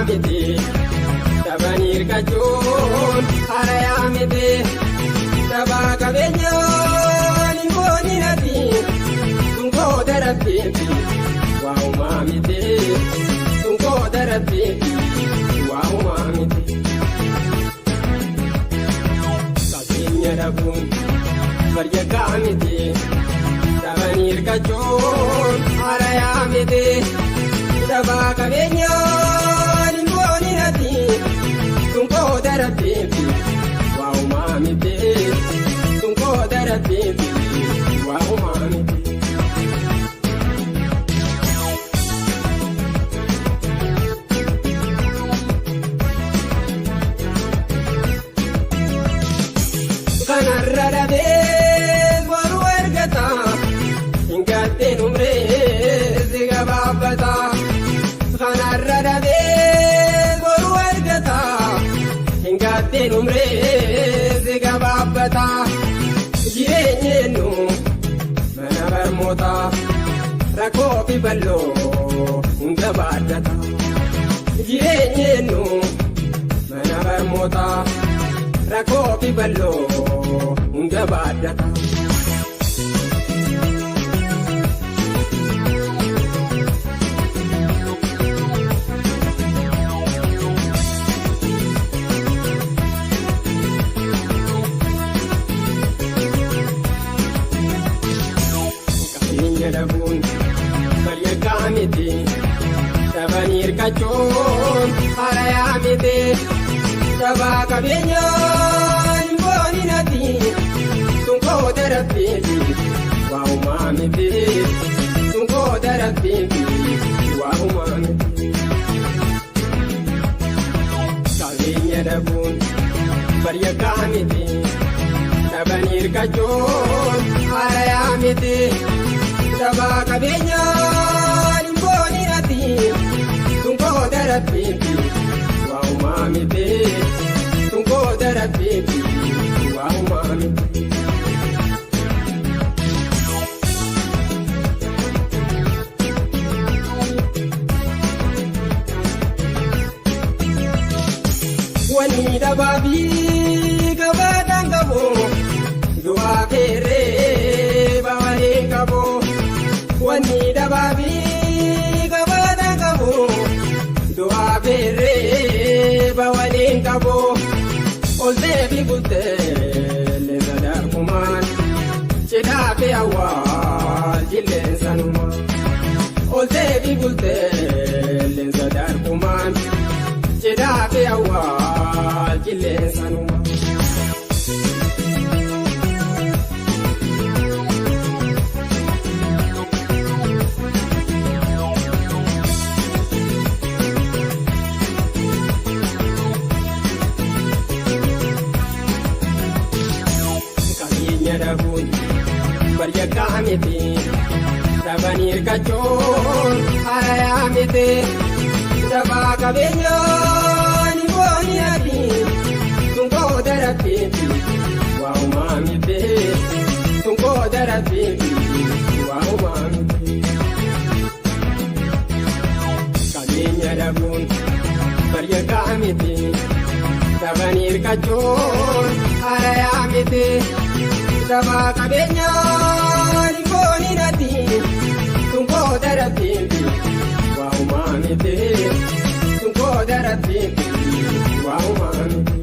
Miti tabanir kajon haraya miti tabaka benyo ningoni nati tungko darapi wow mamiti tungko darapi wow mamiti kakinya dabun barjaka miti tabanir kajon haraya miti tabaka benyo tungko darapi wow mamiti tungko darapi wow mamiti kanarra de waru ergata ingate numre zigababata kanarra de ingate numre zigababata jireenyenu mana barmoota rakkoo fi bal'oo hunda baaddata jireenyenu mana barmoota rakkoo fi bal'oo hunda baaddata. Dabun barjaka miti tabanir kajon haraya miti tabaka benyo ningoni nati tungko darapi wow mamiti tungko darapi wow mamiti kakinya dabun barjaka miti tabanir kajon haraya miti tabaka benyo ningoni nati tungko darapi wow mamiti tungko darapi wow mamiti wani dababi gabadang gabo dua kere bawale gabo wani dababi gabadang gabo dua kere bawale gabo olde bi bulte le zadar kuman cheda be awal jile sanuma olde bi bulte le zadar kuman cheda be awal jile sanuma dabun barjaka miti tabanir kajon haraya miti tabaka benyo ningoni nati tungko darapi wow mamiti tungko darapi wow mamiti kakinya dabun barjaka miti tabanir kajon haraya miti tabaka benyo ningoni nati tungko darapi wow mamiti tungko darapi wow mamiti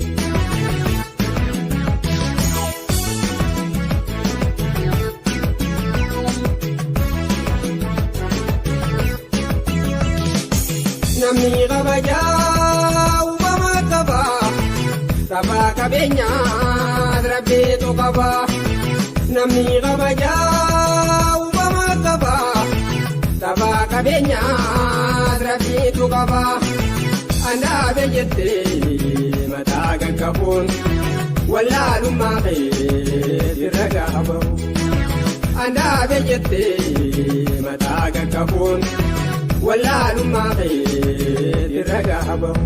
namni kabaja ubama kaba tabaka benya drabe to kaba namni kabaja ubama kaba tabaka benya drabe to kaba anda bejete mata gakabun wala lumaqi diragabo handaabe jettee mataa qaqqabuun wallaalummaa ta'ee irra gaabamu.